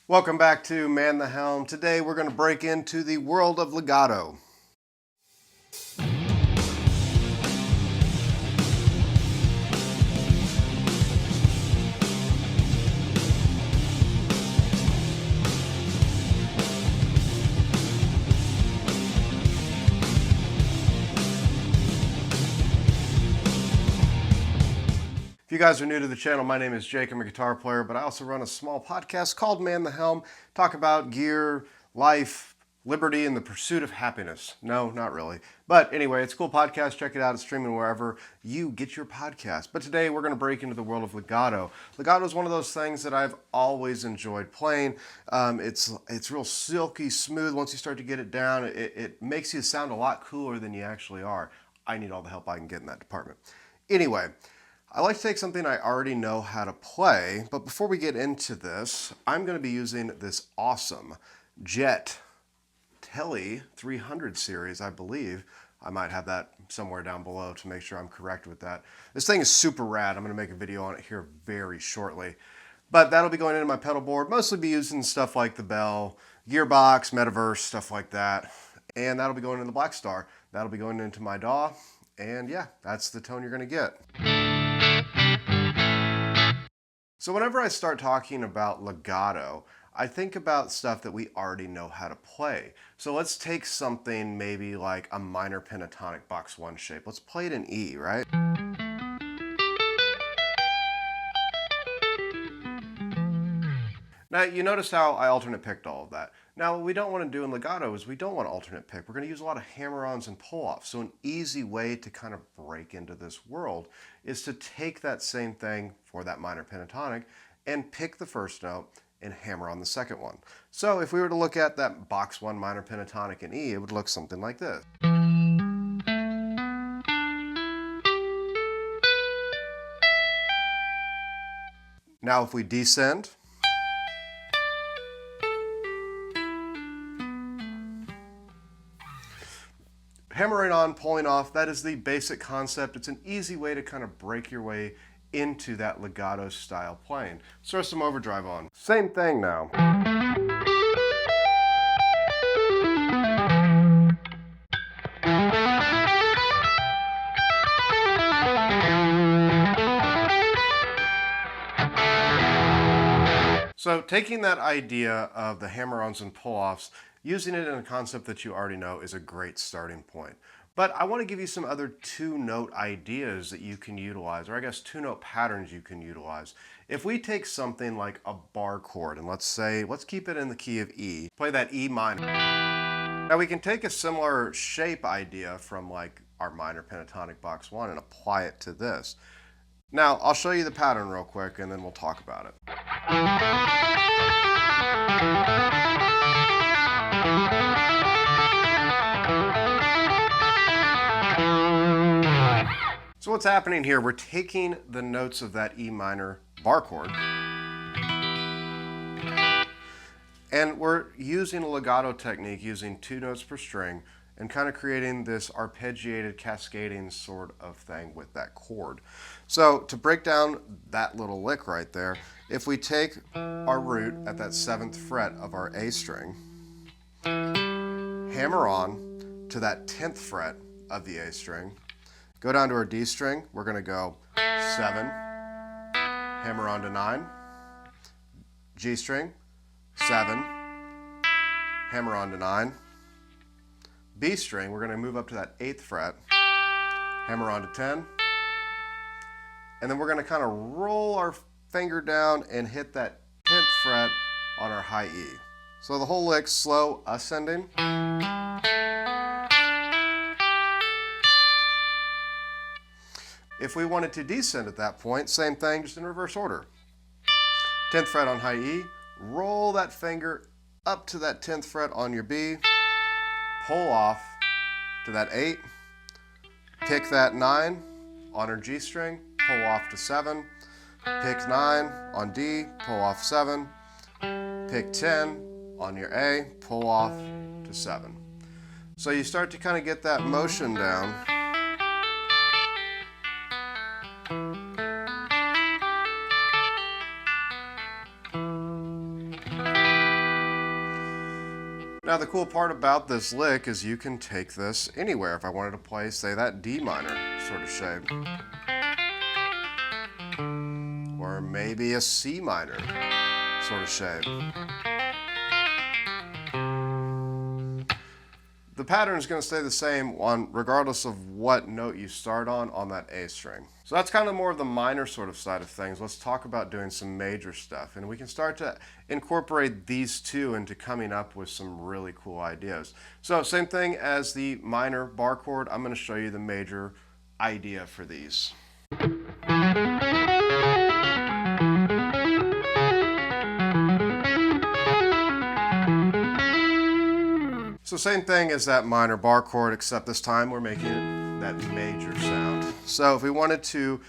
Welcome back to Man the Helm. Today we're going to break into the world of Legato. If you guys are new to the channel, my name is Jake. I'm a guitar player, but I also run a small podcast called Man the Helm. Talk about gear, life, liberty, and the pursuit of happiness. No, not really. But anyway, it's a cool podcast. Check it out. It's streaming wherever you get your podcast. But today we're going to break into the world of Legato. Legato is one of those things that I've always enjoyed playing. It's real silky smooth. Once you start to get it down, it makes you sound a lot cooler than you actually are. I need all the help I can get in that department. Anyway, I like to take something I already know how to play, but before we get into this, I'm going to be using this awesome Jet Tele 300 series, I believe. I might have that somewhere down below to make sure I'm correct with that. This thing is super rad. I'm going to make a video on it here very shortly. But that'll be going into my pedal board, mostly be using stuff like the Bell, Gearbox, Metaverse, stuff like that. And that'll be going in the Black Star. That'll be going into my DAW. And yeah, that's the tone you're going to get. So whenever I start talking about legato, I think about stuff that we already know how to play. So let's take something maybe like a minor pentatonic box 1 shape. Let's play it in E, right? Now, you notice how I alternate picked all of that. Now, what we don't want to do in legato is we don't want to alternate pick. We're going to use a lot of hammer-ons and pull-offs. So an easy way to kind of break into this world is to take that same thing for that minor pentatonic and pick the first note and hammer on the second one. So if we were to look at that box 1 minor pentatonic in E, it would look something like this. Now if we descend, hammering on, pulling off, that is the basic concept. It's an easy way to kind of break your way into that legato style playing. Let's throw some overdrive on. Same thing now. So taking that idea of the hammer-ons and pull-offs, using it in a concept that you already know is a great starting point. But I want to give you some other 2-note ideas that you can utilize, or I guess 2-note patterns you can utilize. If we take something like a bar chord, and let's keep it in the key of E, play that E minor. Now we can take a similar shape idea from like our minor pentatonic box 1 and apply it to this. Now, I'll show you the pattern real quick and then we'll talk about it. So what's happening here, we're taking the notes of that E minor bar chord and we're using a legato technique, using 2 notes per string and kind of creating this arpeggiated, cascading sort of thing with that chord. So to break down that little lick right there, if we take our root at that 7th fret of our A string, hammer on to that 10th fret of the A string, go down to our D string, we're going to go 7, hammer on to 9, G string, 7, hammer on to 9, B string, we're going to move up to that 8th fret, hammer on to 10, and then we're going to kind of roll our finger down and hit that 10th fret on our high E. So the whole lick's slow ascending. If we wanted to descend at that point, same thing, just in reverse order. 10th fret on high E, roll that finger up to that 10th fret on your B, pull off to that 8, pick that 9 on our G string, pull off to 7, pick 9 on D, pull off 7, pick 10 on your A, pull off to 7. So you start to kind of get that motion down. Now the cool part about this lick is you can take this anywhere. If I wanted to play, say, that D minor sort of shape. Or maybe a C minor sort of shape. The pattern is going to stay the same regardless of what note you start on that A string. So that's kind of more of the minor sort of side of things. Let's talk about doing some major stuff. And we can start to incorporate these two into coming up with some really cool ideas. So same thing as the minor bar chord, I'm going to show you the major idea for these. So same thing as that minor bar chord, except this time we're making it that major sound. So if we wanted to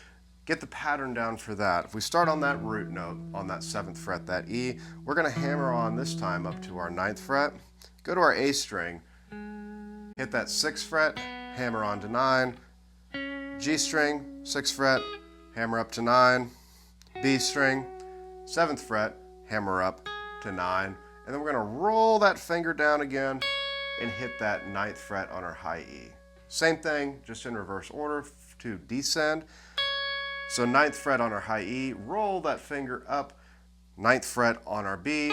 get the pattern down for that, if we start on that root note on that 7th fret, that E, we're going to hammer on this time up to our 9th fret, go to our A string, hit that 6th fret, hammer on to 9, G string, 6th fret, hammer up to 9, B string, 7th fret, hammer up to 9, and then we're going to roll that finger down again and hit that 9th fret on our high E. Same thing, just in reverse order to descend. So 9th fret on our high E, roll that finger up, 9th fret on our B,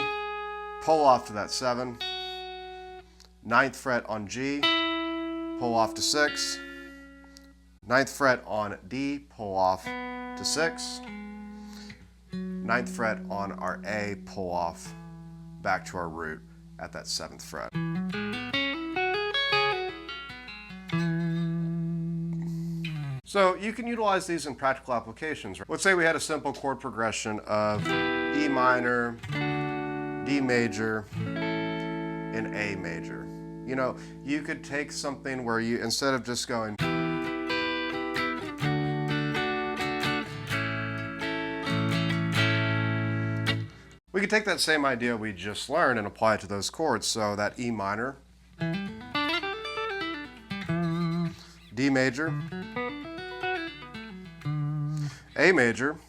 pull off to that 7, 9th fret on G, pull off to 6, 9th fret on D, pull off to 6, 9th fret on our A, pull off back to our root at that 7th fret. So you can utilize these in practical applications. Let's say we had a simple chord progression of E minor, D major, and A major. You know, you could take something where you, instead of just going, we could take that same idea we just learned and apply it to those chords. So that E minor, D major, A major,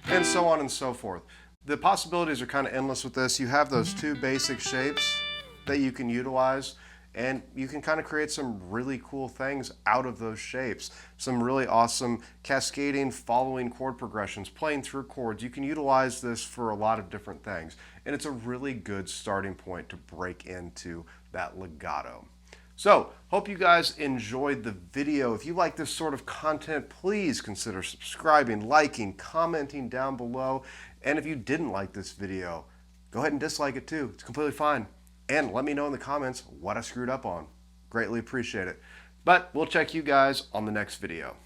and so on and so forth. The possibilities are kind of endless with this. You have those two basic shapes that you can utilize, and you can kind of create some really cool things out of those shapes. Some really awesome cascading, following chord progressions, playing through chords. You can utilize this for a lot of different things, and it's a really good starting point to break into that legato. So, hope you guys enjoyed the video. If you like this sort of content, please consider subscribing, liking, commenting down below. And if you didn't like this video, go ahead and dislike it too. It's completely fine. And let me know in the comments what I screwed up on. Greatly appreciate it. But we'll check you guys on the next video.